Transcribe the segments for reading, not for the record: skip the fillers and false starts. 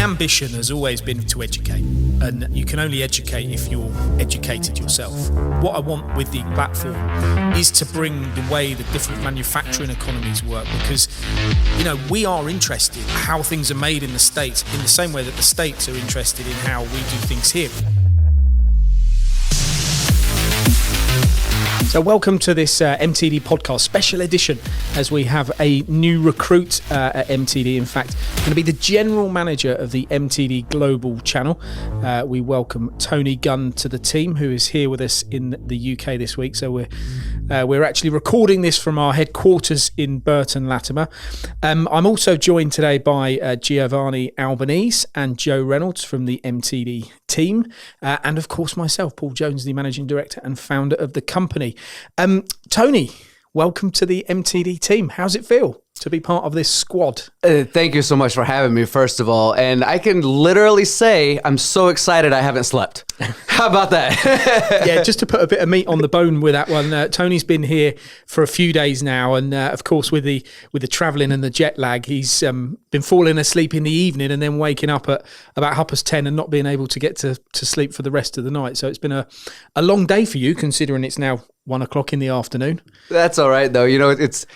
ambition has always been to educate, and you can only educate if you're educated yourself. What I want with the platform is to bring the way the different manufacturing economies work, because, you know, we are interested how things are made in the States in the same way that the States are interested in how we do things here. So welcome to this MTD Podcast special edition, as we have a new recruit at MTD. In fact, going to be the general manager of the MTD Global channel. We welcome Tony Gunn to the team, who is here with us in the UK this week. So we're actually recording this from our headquarters in Burton, Latimer. I'm also joined today by Giovanni Albanese and Joe Reynolds from the MTD team, and of course myself, Paul Jones, the managing director and founder of the company. Tony, welcome to the MTD team. How's it feel to be part of this squad? Thank you so much for having me, first of all. And I can literally say I'm so excited I haven't slept. How about that? Yeah, just to put a bit of meat on the bone with that one, Tony's been here for a few days now, and of course with the travelling and the jet lag, he's been falling asleep in the evening and then waking up at about 10:30 and not being able to get to sleep for the rest of the night. So it's been a long day for you, considering it's now 1:00 in the afternoon. That's all right, though. You know, it's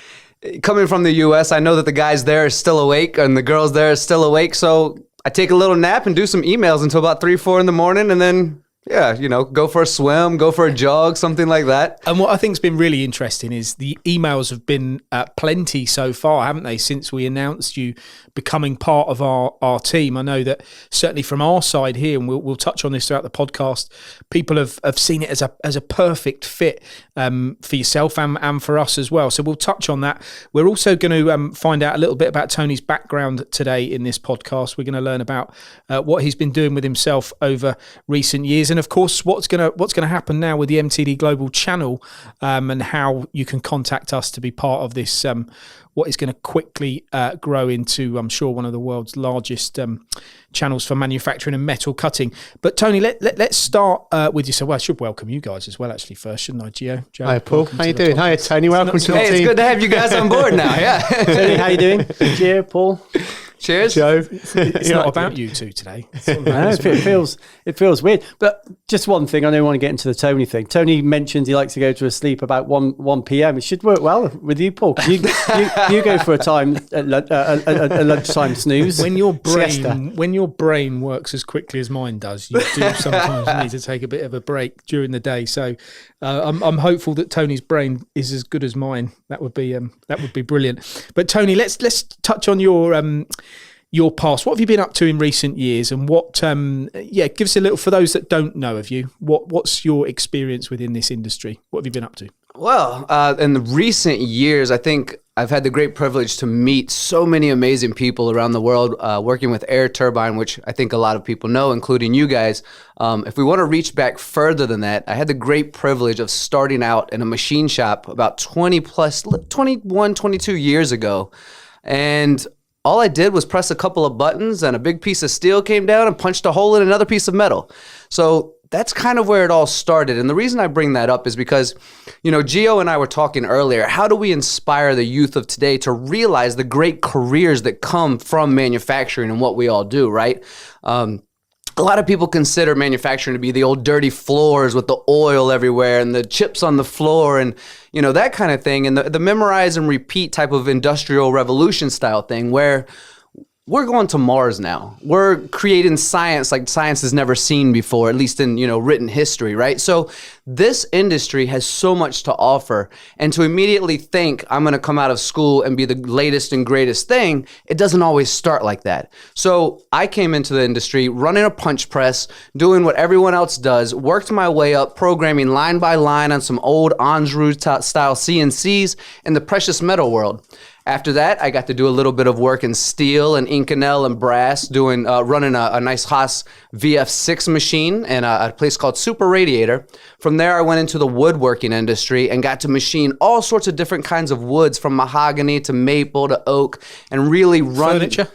coming from the US, I know that the guys there are still awake and the girls there are still awake. So I take a little nap and do some emails until about 3-4 in the morning, and then go for a swim, go for a jog, something like that. And what I think's been really interesting is the emails have been plenty so far, haven't they, since we announced you becoming part of our team. I know that certainly from our side here, and we'll touch on this throughout the podcast, people have seen it as a perfect fit for yourself and for us as well. So we'll touch on that. We're also going to find out a little bit about Tony's background today in this podcast. We're going to learn about what he's been doing with himself over recent years. And of course, what's going to happen now with the MTD Global channel, and how you can contact us to be part of this, what is going to quickly grow into, I'm sure, one of the world's largest channels for manufacturing and metal cutting. But Tony, let's start with you. So, I should welcome you guys as well, actually, first, shouldn't I, Gio? Joe, hi, Paul. How you doing? Hi, Tony. Welcome to the team. Hey, it's good to have you guys on board now. Yeah. Tony, how you doing? Gio, Paul. Cheers, Joe. It's not about you two today. No, it feels weird. But just one thing, I don't want to get into the Tony thing. Tony mentioned he likes to go to sleep about 1 p.m. It should work well with you, Paul. You go for a lunchtime snooze. When your brain works as quickly as mine does, you do sometimes need to take a bit of a break during the day. So I'm hopeful that Tony's brain is as good as mine. That would be brilliant. But Tony, let's touch on your past. What have you been up to in recent years, and what give us a little, for those that don't know of you, what's your experience within this industry? What have you been up to? Well, in the recent years, I think I've had the great privilege to meet so many amazing people around the world, working with Air Turbine, which I think a lot of people know, including you guys. If we want to reach back further than that, I had the great privilege of starting out in a machine shop about 21, 22 years ago. And all I did was press a couple of buttons and a big piece of steel came down and punched a hole in another piece of metal. So that's kind of where it all started. And the reason I bring that up is because, you know, Gio and I were talking earlier, how do we inspire the youth of today to realize the great careers that come from manufacturing and what we all do, right? A lot of people consider manufacturing to be the old dirty floors with the oil everywhere and the chips on the floor and, you know, that kind of thing. And the memorize and repeat type of industrial revolution style thing where we're going to Mars now. We're creating science like science has never seen before, at least in, you know, written history, right? So this industry has so much to offer. And to immediately think I'm going to come out of school and be the latest and greatest thing, it doesn't always start like that. So I came into the industry running a punch press, doing what everyone else does, worked my way up, programming line by line on some old Ansrud style CNCs in the precious metal world. After that, I got to do a little bit of work in steel and Inconel and brass, running a nice Haas VF6 machine in a place called Super Radiator. From there, I went into the woodworking industry and got to machine all sorts of different kinds of woods, from mahogany to maple to oak, and really run furniture.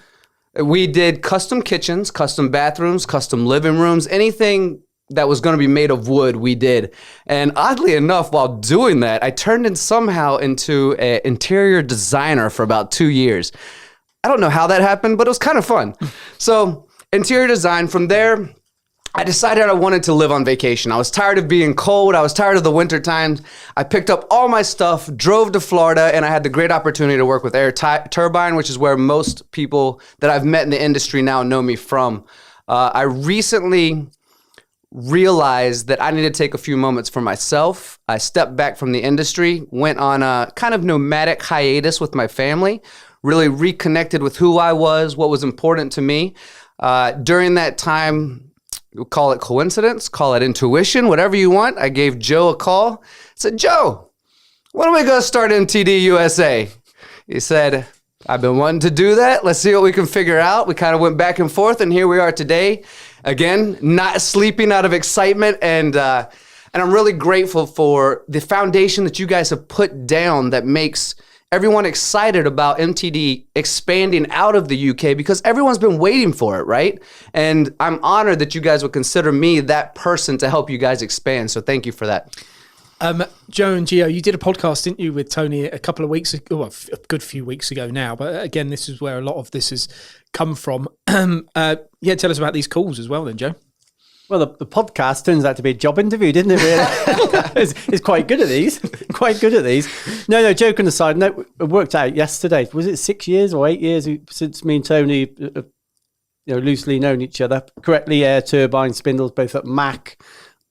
We did custom kitchens, custom bathrooms, custom living rooms, anything that was going to be made of wood, we did. And oddly enough, while doing that, I turned in somehow into an interior designer for about 2 years. I don't know how that happened, but it was kind of fun. So interior design. From there, I decided I wanted to live on vacation. I was tired of being cold. I was tired of the winter times. I picked up all my stuff, drove to Florida, and I had the great opportunity to work with Air Turbine, which is where most people that I've met in the industry now know me from. I recently realized that I needed to take a few moments for myself. I stepped back from the industry, went on a kind of nomadic hiatus with my family, really reconnected with who I was, what was important to me. During that time, we'll call it coincidence, call it intuition, whatever you want. I gave Joe a call. I said, Joe, when are we going to start MTD USA? He said, I've been wanting to do that. Let's see what we can figure out. We kind of went back and forth, and here we are today. Again, not sleeping out of excitement, and I'm really grateful for the foundation that you guys have put down that makes everyone excited about MTD expanding out of the UK, because everyone's been waiting for it, right? And I'm honored that you guys would consider me that person to help you guys expand. So thank you for that. Joe and Gio, you did a podcast, didn't you, with Tony a couple of weeks ago, well, a good few weeks ago now. But again, this is where a lot of this has come from. Tell us about these calls as well then, Joe. Well, the podcast turns out to be a job interview, didn't it, really? It's quite good at these. No, joking aside, no, it worked out yesterday. Was it 6 years or 8 years since me and Tony loosely known each other? Correctly, Air Turbine Spindles, both at MAC,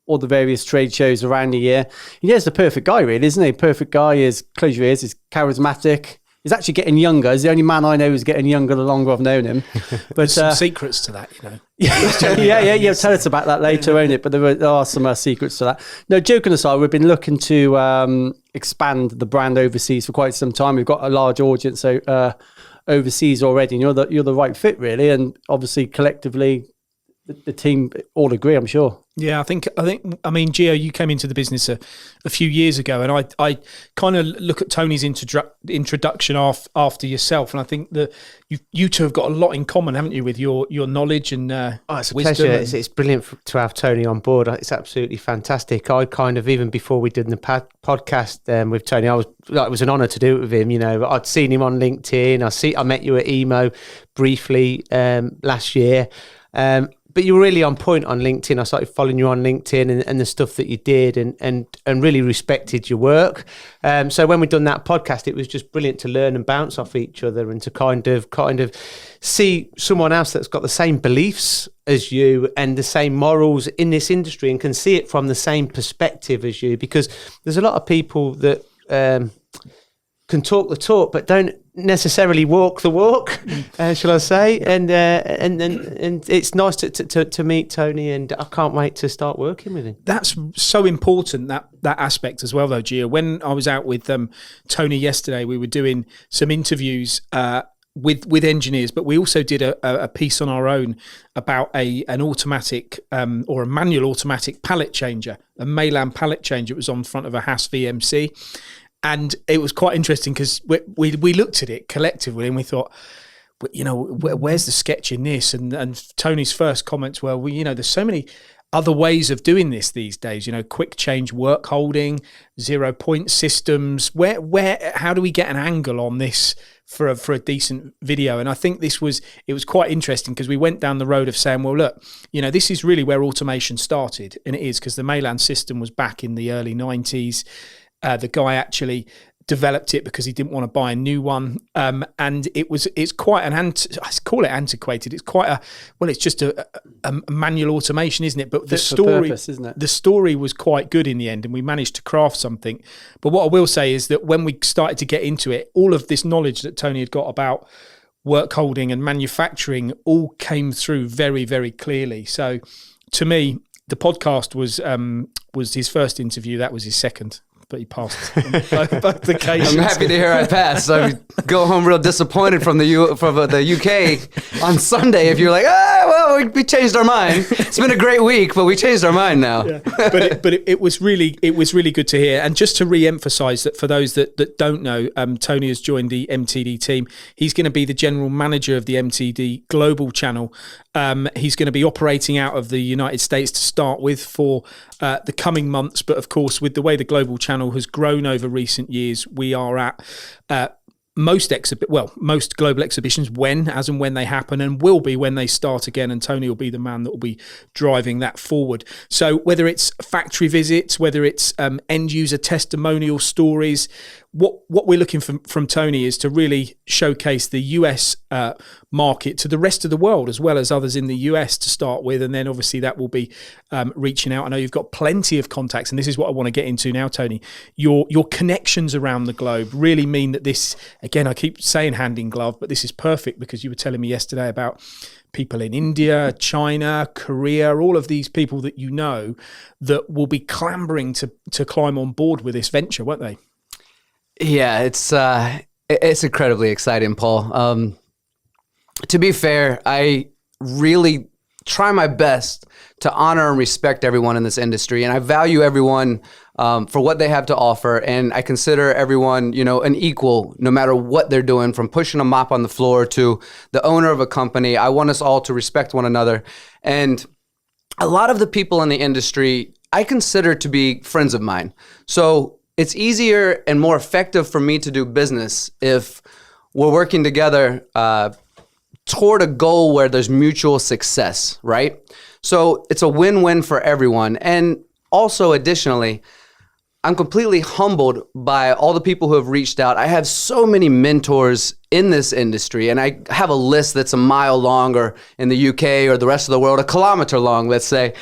all the various trade shows around the year. He's the perfect guy, really, isn't he? Perfect guy, close your ears, he's charismatic. He's actually getting younger. He's the only man I know who's getting younger the longer I've known him. But there's some secrets to that, Yeah. Tell us about that later, won't it? But there are some secrets to that. No, joking aside, we've been looking to expand the brand overseas for quite some time. We've got a large audience overseas already, and you're the right fit, really. And obviously, collectively, the team all agree, I'm sure. Yeah, I mean, Gio, you came into the business a few years ago, and I kind of look at Tony's introduction after yourself, and I think that you two have got a lot in common, haven't you, with your knowledge and it's a wisdom. pleasure. It's brilliant to have Tony on board. It's absolutely fantastic. I kind of, even before we did the podcast with Tony, it was an honour to do it with him. I'd seen him on LinkedIn. I met you at EMO briefly last year. But you were really on point on LinkedIn. I started following you on LinkedIn and the stuff that you did and really respected your work. So when we'd done that podcast, it was just brilliant to learn and bounce off each other and to kind of see someone else that's got the same beliefs as you and the same morals in this industry and can see it from the same perspective as you, because there's a lot of people that can talk the talk but don't necessarily walk the walk, shall I say? And it's nice to meet Tony, and I can't wait to start working with him. That's so important, that aspect as well, though, Gio. When I was out with Tony yesterday, we were doing some interviews with engineers, but we also did a piece on our own about an automatic or a manual automatic pallet changer, a Mayland pallet changer. It was on front of a Haas VMC. And it was quite interesting because we looked at it collectively and we thought, where's the sketch in this? And Tony's first comments were, there's so many other ways of doing this these days. Quick change work holding, 0 point systems. How do we get an angle on this for a decent video? And I think it was quite interesting because we went down the road of saying, well, look, this is really where automation started, and it is because the Mayland system was back in the early 90s. The guy actually developed it because he didn't want to buy a new one, and it's quite I call it antiquated. It's quite it's just a manual automation, isn't it? But the story, purpose, isn't it? The story was quite good in the end, and we managed to craft something. But what I will say is that when we started to get into it, all of this knowledge that Tony had got about work holding and manufacturing all came through very, very clearly. So to me, the podcast was his first interview. That was his second. But he passed both occasions. I'm happy to hear I passed. So I go home real disappointed from the UK on Sunday if you're like, we changed our mind. It's been a great week, but we changed our mind now. Yeah. But it was really good to hear. And just to re-emphasise that for those that don't know, Tony has joined the MTD team. He's going to be the general manager of the MTD Global channel. He's going to be operating out of the United States to start with for the coming months. But of course, with the way the global channel has grown over recent years, we are at most global exhibitions as and when they happen, and will be when they start again. And Tony will be the man that will be driving that forward. So whether it's factory visits, whether it's end user testimonial stories, what we're looking from Tony is to really showcase the US market to the rest of the world, as well as others in the US to start with, and then obviously that will be reaching out. I know you've got plenty of contacts, and this is what I want to get into now, Tony. Your connections around the globe really mean that this, again, I keep saying hand in glove, but this is perfect, because you were telling me yesterday about people in India, China, Korea, all of these people that you know that will be clambering to climb on board with this venture, won't they? Yeah, it's incredibly exciting, Paul. To be fair, I really try my best to honor and respect everyone in this industry, and I value everyone for what they have to offer, and I consider everyone, an equal, no matter what they're doing, from pushing a mop on the floor to the owner of a company. I want us all to respect one another, and a lot of the people in the industry I consider to be friends of mine. So it's easier and more effective for me to do business if we're working together toward a goal where there's mutual success, right? So it's a win-win for everyone. And also, additionally, I'm completely humbled by all the people who have reached out. I have so many mentors in this industry, and I have a list that's a mile long, or in the UK or the rest of the world, a kilometer long, let's say.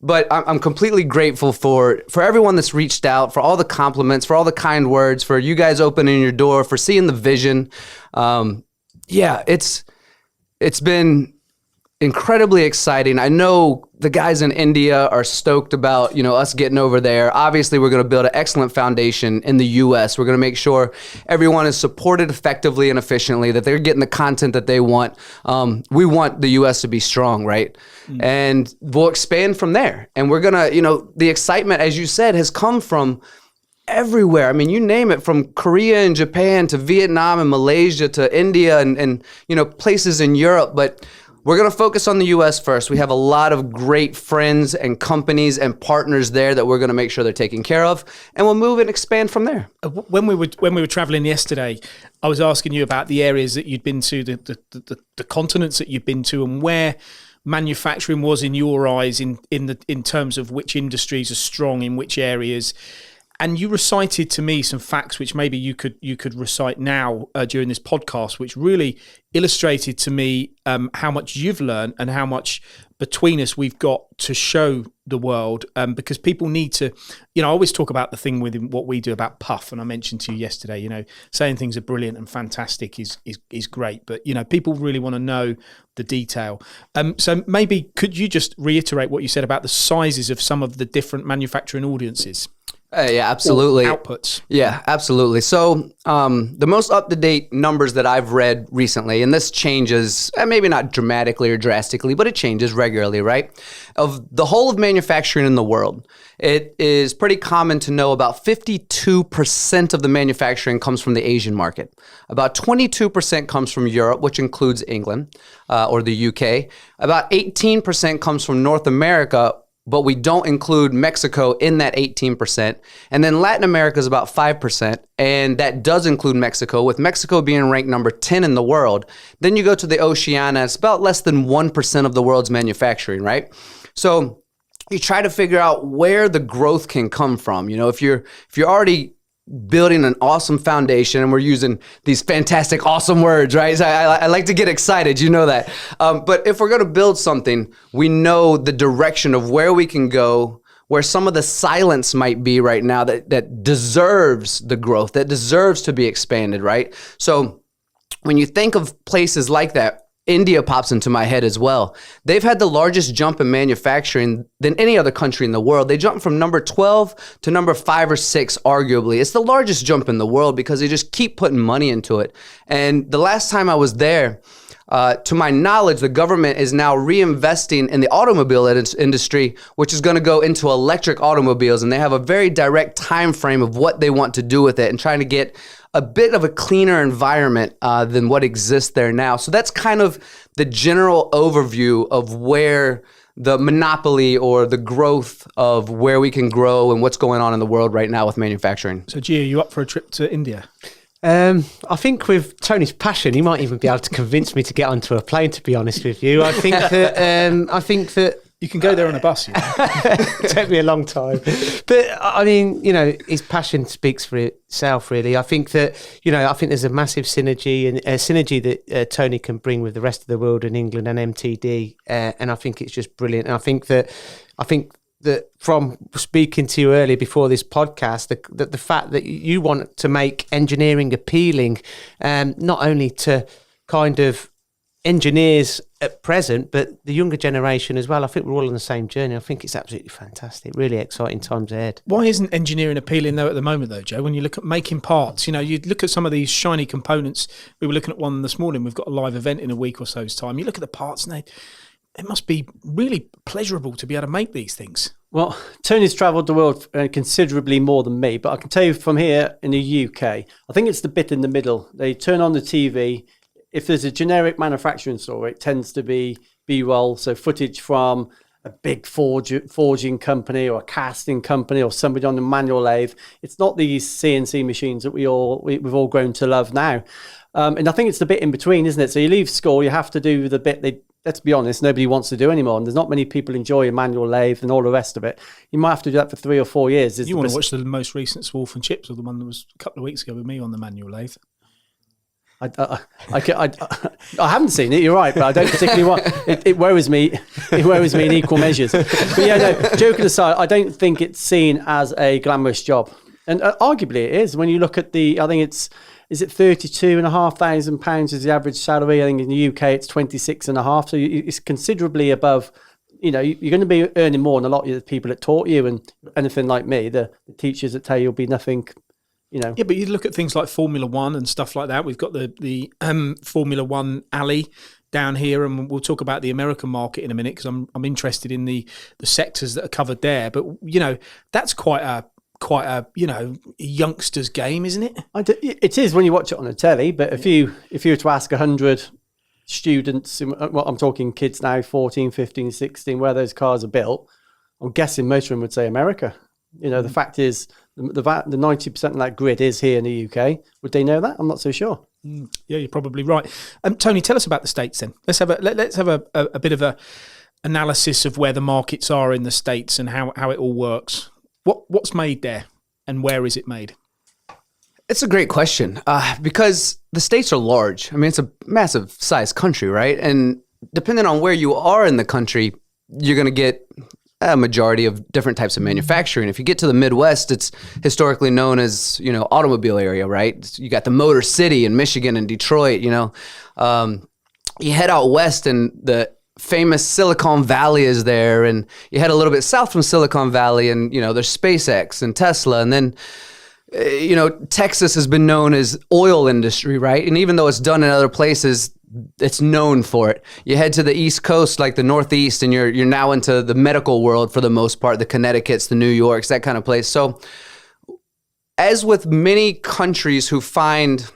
But I'm completely grateful for everyone that's reached out, for all the compliments, for all the kind words, for you guys opening your door, for seeing the vision. It's been incredibly exciting. I know the guys in India are stoked about, us getting over there. Obviously, we're going to build an excellent foundation in the US. We're going to make sure everyone is supported effectively and efficiently, that they're getting the content that they want. We want the US to be strong, right? And we'll expand from there. And we're going to, the excitement, as you said, has come from everywhere. I mean, you name it, from Korea and Japan to Vietnam and Malaysia to India and places in Europe. But we're going to focus on the U.S. first. We have a lot of great friends and companies and partners there that we're going to make sure they're taken care of, and we'll move and expand from there. When we were traveling yesterday, I was asking you about the areas that you'd been to, the continents that you'd been to, and where manufacturing was in your eyes in terms of which industries are strong in which areas. And you recited to me some facts which maybe you could recite now during this podcast, which really illustrated to me how much you've learned and how much between us we've got to show the world, because people need to, I always talk about the thing with what we do about puff, and I mentioned to you yesterday, saying things are brilliant and fantastic is great, but people really want to know the detail. So maybe could you just reiterate what you said about the sizes of some of the different manufacturing audiences? Yeah, absolutely. Outputs. Yeah, absolutely. So the most up-to-date numbers that I've read recently, and this changes, maybe not dramatically or drastically, but it changes regularly, right? Of the whole of manufacturing in the world, it is pretty common to know about 52% of the manufacturing comes from the Asian market. About 22% comes from Europe, which includes England or the UK. About 18% comes from North America, but we don't include Mexico in that 18%. And then Latin America is about 5%, and that does include Mexico, with Mexico being ranked number 10 in the world. Then you go to the Oceania, it's about less than 1% of the world's manufacturing, right? So you try to figure out where the growth can come from. If you're already building an awesome foundation, and we're using these fantastic, awesome words, right? So I like to get excited, that. But if we're going to build something, we know the direction of where we can go, where some of the silence might be right now that deserves the growth, that deserves to be expanded, right? So when you think of places like that, India pops into my head as well. They've had the largest jump in manufacturing than any other country in the world. They jumped from number 12 to number 5 or 6, arguably. It's the largest jump in the world because they just keep putting money into it. And the last time I was there, to my knowledge, the government is now reinvesting in the automobile industry, which is going to go into electric automobiles. And they have a very direct time frame of what they want to do with it and trying to get a bit of a cleaner environment than what exists there now. So that's kind of the general overview of where the monopoly or the growth of where we can grow and what's going on in the world right now with manufacturing. So, Gia, are you up for a trip to India? I think with Tony's passion, he might even be able to convince me to get onto a plane. To be honest with you, I think that You can go there on a bus. You know? it took me a long time, but I mean, his passion speaks for itself. Really, I think that I think there's a massive synergy and synergy that Tony can bring with the rest of the world and England and MTD, and I think it's just brilliant. And I think that from speaking to you earlier before this podcast, the fact that you want to make engineering appealing, not only to kind of engineers at present, but the younger generation as well. I think we're all on the same journey. I think it's absolutely fantastic. Really exciting times ahead. Why isn't engineering appealing though at the moment though, Joe? When you look at making parts, you look at some of these shiny components. We were looking at one this morning. We've got a live event in a week or so's time. You look at the parts and it must be really pleasurable to be able to make these things. Well, Tony's travelled the world considerably more than me, but I can tell you from here in the UK, I think it's the bit in the middle. They turn on the TV. If there's a generic manufacturing store, it tends to be B-roll, so footage from a big forging company or a casting company or somebody on the manual lathe. It's not these CNC machines that we've all grown to love now. And I think it's the bit in between, isn't it? So you leave school, you have to do the bit let's be honest, nobody wants to do anymore. And there's not many people enjoy a manual lathe and all the rest of it. You might have to do that for 3 or 4 years. You want to watch the most recent Swolf and Chips, or the one that was a couple of weeks ago with me on the manual lathe? I haven't seen it. You're right, but I don't particularly want. It worries me. It worries me in equal measures. But yeah, no. Joking aside, I don't think it's seen as a glamorous job, and arguably it is. When you look at I think is it £32,500 is the average salary? I think in the UK it's 26.5. So it's considerably above. You're going to be earning more than a lot of the people that taught you, and anything like me, the teachers that tell you you'll be nothing. Yeah, but you look at things like Formula One and stuff like that. We've got the Formula One alley down here, and we'll talk about the American market in a minute because I'm interested in the sectors that are covered there. But that's quite a youngster's game, isn't it? It is when you watch it on the telly. But if you were to ask 100 students, well, I'm talking kids now, 14, 15, 16, where those cars are built, I'm guessing most of them would say America. The fact is, the 90% of that grid is here in the UK. Would they know that? I'm not so sure. Yeah, you're probably right. Tony, tell us about the States then. Let's have a bit of a analysis of where the markets are in the States and how it all works. What's made there and where is it made? It's a great question because the States are large. I mean, it's a massive size country, right? And depending on where you are in the country, you're going to get a majority of different types of manufacturing. If you get to the Midwest, it's historically known as, automobile area, right? You got the Motor City in Michigan and Detroit, you head out west and the famous Silicon Valley is there. And you head a little bit south from Silicon Valley and, there's SpaceX and Tesla. And then, Texas has been known as oil industry, right? And even though it's done in other places, it's known for it. You head to the East Coast, like the Northeast, and you're now into the medical world for the most part, the Connecticut's, the New York's, that kind of place. So as with many countries who find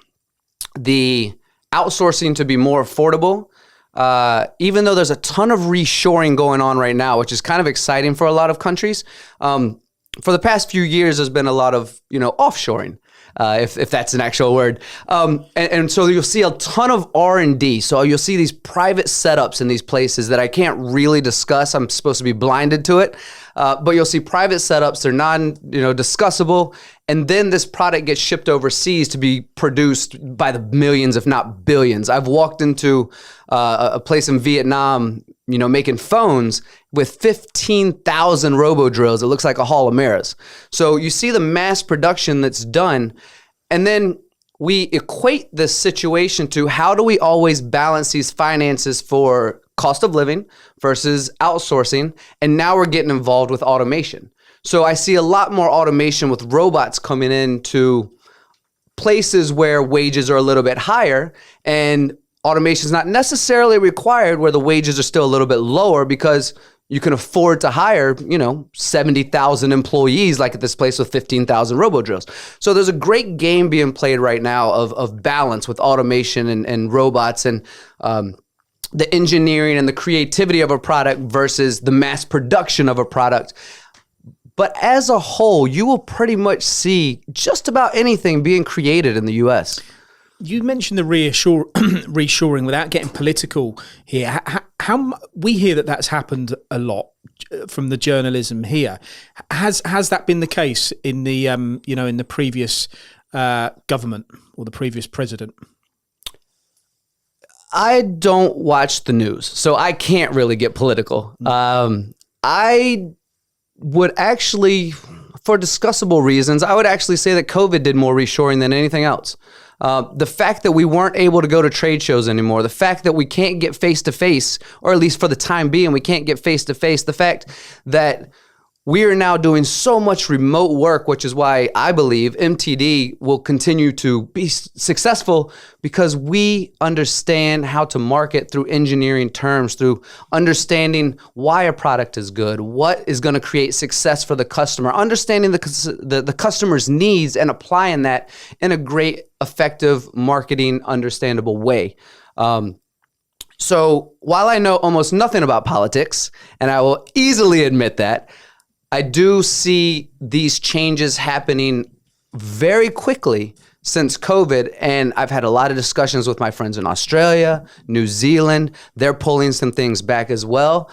the outsourcing to be more affordable, even though there's a ton of reshoring going on right now, which is kind of exciting for a lot of countries, for the past few years, there's been a lot of, offshoring. If that's an actual word. And so you'll see a ton of R&D. So you'll see these private setups in these places that I can't really discuss. I'm supposed to be blinded to it. But you'll see private setups. They're discussable. And then this product gets shipped overseas to be produced by the millions, if not billions. I've walked into a place in Vietnam, making phones with 15,000 robo-drills. It looks like a hall of mirrors. So you see the mass production that's done. And then we equate this situation to how do we always balance these finances for cost of living versus outsourcing. And now we're getting involved with automation. So I see a lot more automation with robots coming into places where wages are a little bit higher, and automation is not necessarily required where the wages are still a little bit lower because you can afford to hire, 70,000 employees like at this place with 15,000 robo-drills. So there's a great game being played right now of balance with automation and robots and the engineering and the creativity of a product versus the mass production of a product. But as a whole, you will pretty much see just about anything being created in the US. You mentioned the reshoring without getting political here. How we hear that that's happened a lot from the journalism here. Has that been the case in the in the previous government or the previous president? I don't watch the news, so I can't really get political. I would actually, for discussable reasons, I would actually say that COVID did more reshoring than anything else. The fact that we weren't able to go to trade shows anymore, the fact that we can't get face-to-face, or at least for the time being, we can't get face-to-face, the fact that we are now doing so much remote work, which is why I believe MTD will continue to be successful, because we understand how to market through engineering terms, through understanding why a product is good, what is going to create success for the customer, understanding the customer's needs and applying that in a great, effective, marketing, understandable way. So while I know almost nothing about politics, and I will easily admit that, I do see these changes happening very quickly since COVID, and I've had a lot of discussions with my friends in Australia, New Zealand. They're pulling some things back as well.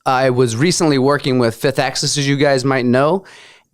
I was recently working with Fifth Axis, as you guys might know,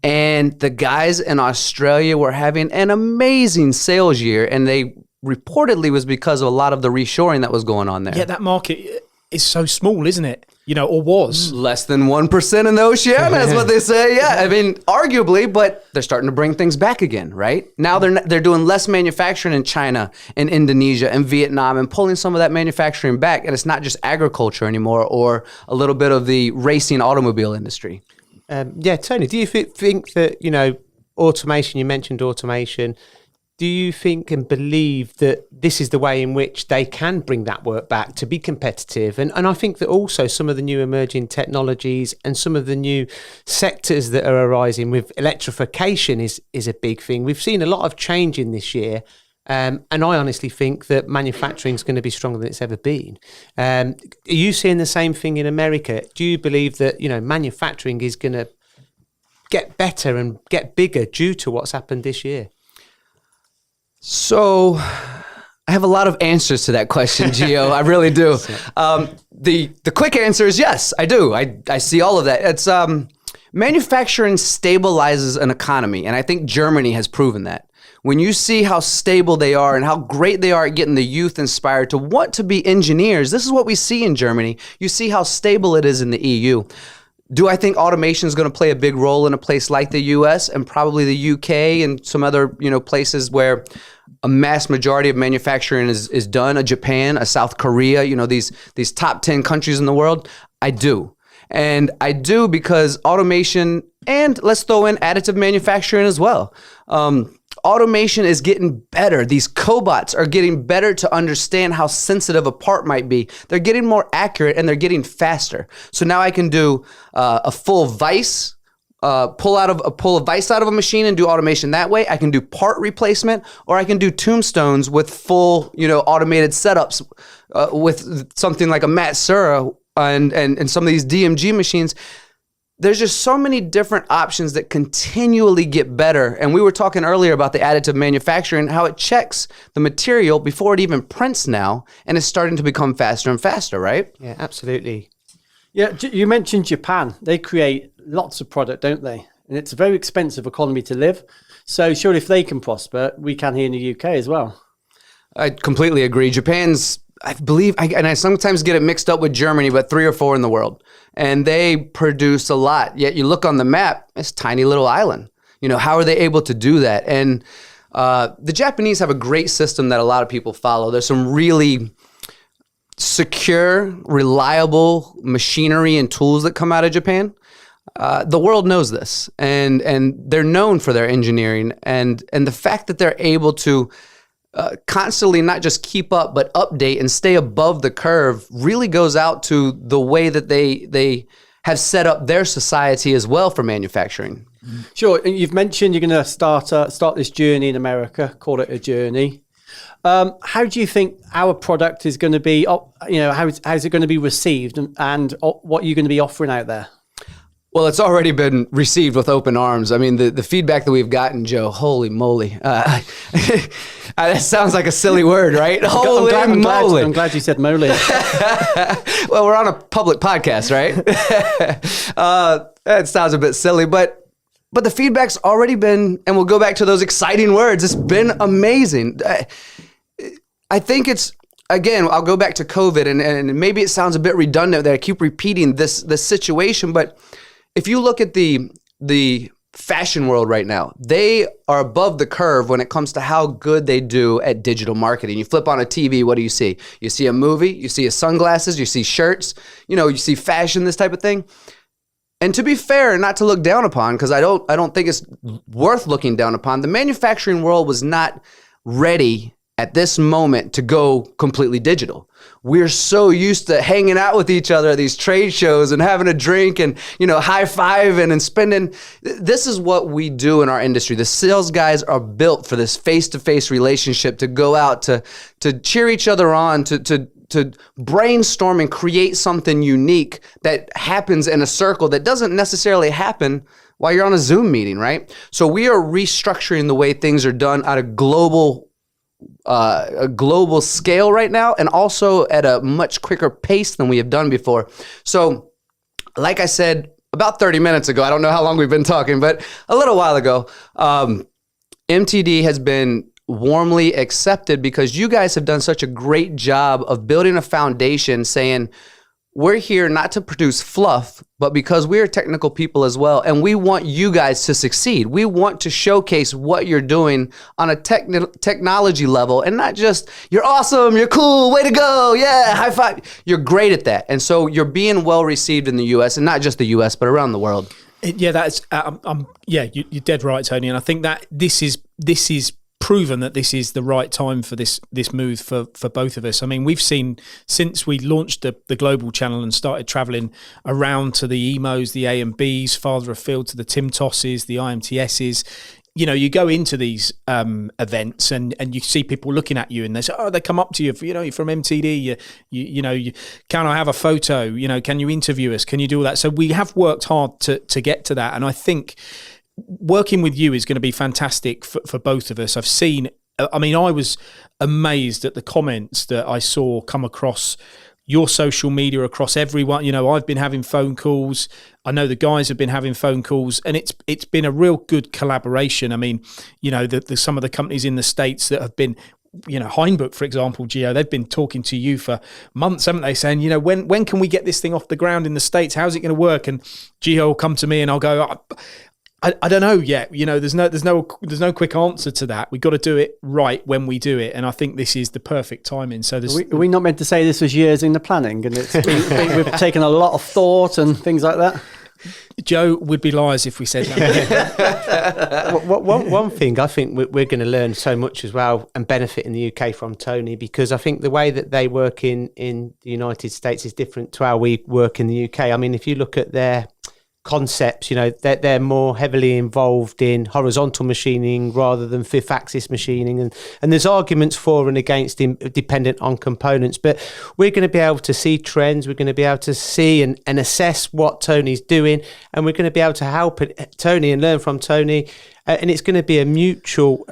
and the guys in Australia were having an amazing sales year, and they reportedly was because of a lot of the reshoring that was going on there. Yeah, that market is so small, isn't it? Or was. Less than 1% in the Oceania, that's what they say. Yeah, I mean, arguably, but they're starting to bring things back again, right? Now they're doing less manufacturing in China and Indonesia and Vietnam and pulling some of that manufacturing back. And it's not just agriculture anymore or a little bit of the racing automobile industry. Tony, do you think that, automation, you mentioned automation, do you think and believe that this is the way in which they can bring that work back to be competitive? And I think that also some of the new emerging technologies and some of the new sectors that are arising with electrification is a big thing. We've seen a lot of change in this year. And I honestly think that manufacturing is going to be stronger than it's ever been. Are you seeing the same thing in America? Do you believe that, manufacturing is going to get better and get bigger due to what's happened this year? So I have a lot of answers to that question, Gio. I really do. The quick answer is yes, I do. I see all of that. It's manufacturing stabilizes an economy, and I think Germany has proven that. When you see how stable they are and how great they are at getting the youth inspired to want to be engineers, this is what we see in Germany. You see how stable it is in the EU. Do I think automation is going to play a big role in a place like the US and probably the UK and some other places where a mass majority of manufacturing is done, a Japan, a South Korea, these top 10 countries in the world? I do. And I do because automation, and let's throw in additive manufacturing as well. Automation is getting better. These cobots are getting better to understand how sensitive a part might be. They're getting more accurate and they're getting faster. So now I can do a full vise, pull a vise out of a machine and do automation that way. I can do part replacement, or I can do tombstones with full, automated setups with something like a Matsura and some of these DMG machines. There's just so many different options that continually get better. And we were talking earlier about the additive manufacturing, how it checks the material before it even prints now, and it's starting to become faster and faster, right? Yeah, absolutely. Yeah, you mentioned Japan. They create lots of product, don't they? And it's a very expensive economy to live. So surely if they can prosper, we can here in the UK as well. I completely agree. Japan's, I believe, and I sometimes get it mixed up with Germany, but 3 or 4 in the world. And they produce a lot. Yet you look on the map, it's a tiny little island. How are they able to do that? And the Japanese have a great system that a lot of people follow. There's some really secure, reliable machinery and tools that come out of Japan. The world knows this, and they're known for their engineering. And the fact that they're able to constantly not just keep up, but update and stay above the curve really goes out to the way that they have set up their society as well for manufacturing. Sure. And you've mentioned you're going to start this journey in America, call it a journey. How do you think our product is going to be, how's it going to be received and what are you going to be offering out there? Well, it's already been received with open arms. I mean, the feedback that we've gotten, Joe, holy moly. That sounds like a silly word, right? Holy moly. I'm glad you said moly. Well, we're on a public podcast, right? That sounds a bit silly, but the feedback's already been, and we'll go back to those exciting words, it's been amazing. I think it's, again, I'll go back to COVID, and maybe it sounds a bit redundant that I keep repeating this situation, but if you look at the fashion world right now, they are above the curve when it comes to how good they do at digital marketing. You flip on a TV, what do you see? You see a movie, you see sunglasses, you see shirts, you see fashion, this type of thing. And to be fair, and not to look down upon, because I don't think it's worth looking down upon, the manufacturing world was not ready at this moment to go completely digital. We're so used to hanging out with each other at these trade shows and having a drink and, high-fiving and spending. This is what we do in our industry. The sales guys are built for this face-to-face relationship, to go out, to cheer each other on, to brainstorm and create something unique that happens in a circle that doesn't necessarily happen while you're on a Zoom meeting, right? So we are restructuring the way things are done at a global scale right now, and also at a much quicker pace than we have done before. So, like I said, about 30 minutes ago, I don't know how long we've been talking, but a little while ago, MTD has been warmly accepted because you guys have done such a great job of building a foundation, saying, we're here not to produce fluff, but because we're technical people as well, and we want you guys to succeed. We want to showcase what you're doing on a technology level, and not just, you're awesome, you're cool, way to go, yeah, high five. You're great at that. And so you're being well received in the U.S., and not just the U.S., but around the world. Yeah, that's you're dead right, Tony. And I think that this is proven that this is the right time for this move for both of us. I mean, we've seen since we launched the global channel and started traveling around to the EMOs, the A&Bs, farther afield to the TimTosses, the IMTSs. You go into these events and you see people looking at you, and they say, "Oh, they come up to you, you're from MTD. You can I have a photo? Can you interview us? Can you do all that?" So we have worked hard to get to that, and I think working with you is going to be fantastic for both of us. I was amazed at the comments that I saw come across your social media, across everyone. I've been having phone calls. I know the guys have been having phone calls, and it's been a real good collaboration. I mean, some of the companies in the States that have been, Heinbook, for example, Gio, they've been talking to you for months, haven't they? Saying, when can we get this thing off the ground in the States? How's it going to work? And Gio will come to me and I'll go, I don't know yet. There's no quick answer to that. We've got to do it right when we do it, and I think this is the perfect timing. So are we not meant to say this was years in the planning, and we've taken a lot of thought and things like that? Joe would be liars if we said that. One thing I think we're going to learn so much as well and benefit in the UK from Tony, because I think the way that they work in the United States is different to how we work in the UK. I mean, if you look at their concepts, they're more heavily involved in horizontal machining rather than fifth axis machining, and there's arguments for and against dependent on components, but we're going to be able to see trends, we're going to be able to see and assess what Tony's doing, and we're going to be able to help Tony and learn from Tony, and it's going to be a mutual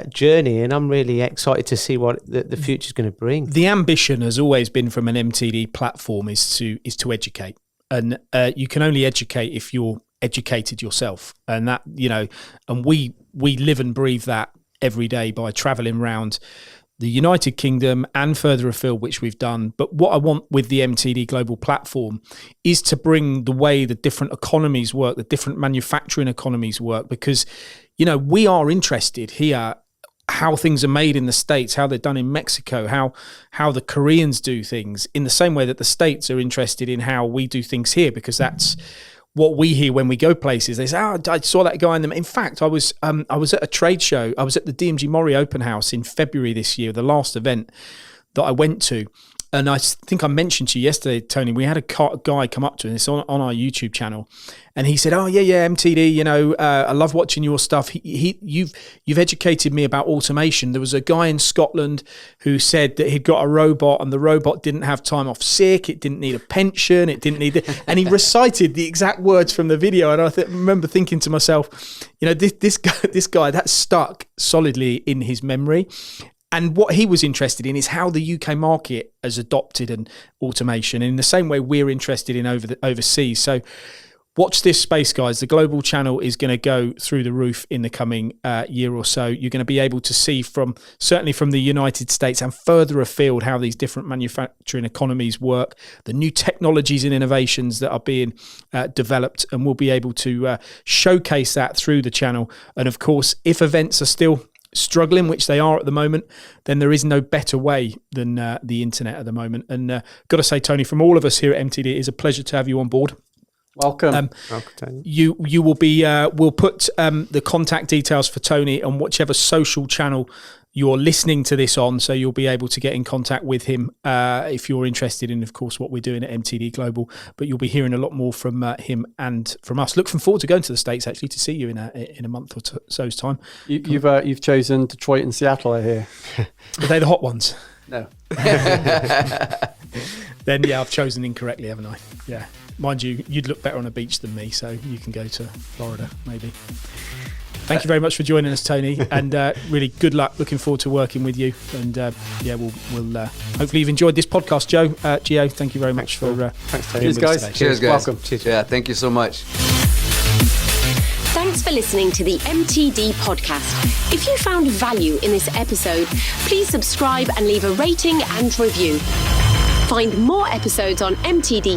journey, and I'm really excited to see what the future's going to bring. The ambition has always been from an MTD platform is to educate. And you can only educate if you're educated yourself, and that and we live and breathe that every day by traveling around the United Kingdom and further afield, which we've done. But what I want with the MTD Global Platform is to bring the way the different economies work, the different manufacturing economies work, because we are interested here how things are made in the States, how they're done in Mexico, how the Koreans do things, in the same way that the States are interested in how we do things here, because that's what we hear when we go places. They say, "Oh, I saw that guy in them." In fact, I was at a trade show. I was at the DMG Mori Open House in February this year, the last event that I went to. And I think I mentioned to you yesterday, Tony, we had a guy come up to us on our YouTube channel, and he said, "Oh yeah, MTD, you know, I love watching your stuff. You've educated me about automation. There was a guy in Scotland who said that he'd got a robot, and the robot didn't have time off sick, it didn't need a pension, it didn't need," and he recited the exact words from the video. And I remember thinking to myself, you know, this guy that stuck solidly in his memory. And what he was interested in is how the UK market has adopted an automation in the same way we're interested in overseas. So watch this space, guys. The global channel is going to go through the roof in the coming year or so. You're going to be able to see certainly from the United States and further afield how these different manufacturing economies work, the new technologies and innovations that are being developed, and we'll be able to showcase that through the channel. And of course, if events are still struggling, which they are at the moment, then there is no better way than the internet at the moment. And got to say, Tony, from all of us here at MTD, it is a pleasure to have you on board. Welcome. Welcome, Tony. You will be. We'll put the contact details for Tony on whichever social channel you're listening to this on, so you'll be able to get in contact with him if you're interested in, of course, what we're doing at MTD Global. But you'll be hearing a lot more from him and from us. Looking forward to going to the States actually to see you in a month or so's time. You've chosen Detroit and Seattle, I hear. Are they the hot ones? No. Then yeah, I've chosen incorrectly, haven't I? Yeah. Mind you, you'd look better on a beach than me, so you can go to Florida, maybe. Thank you very much for joining us, Tony, and really good luck. Looking forward to working with you, and we'll hopefully you've enjoyed this podcast, Joe. Gio, thank you very much for Thanks, being Cheers, with us guys. today. Cheers, guys. Welcome. Cheers. Yeah, thank you so much. Thanks for listening to the MTD podcast. If you found value in this episode, please subscribe and leave a rating and review. Find more episodes on mtdcnc.com.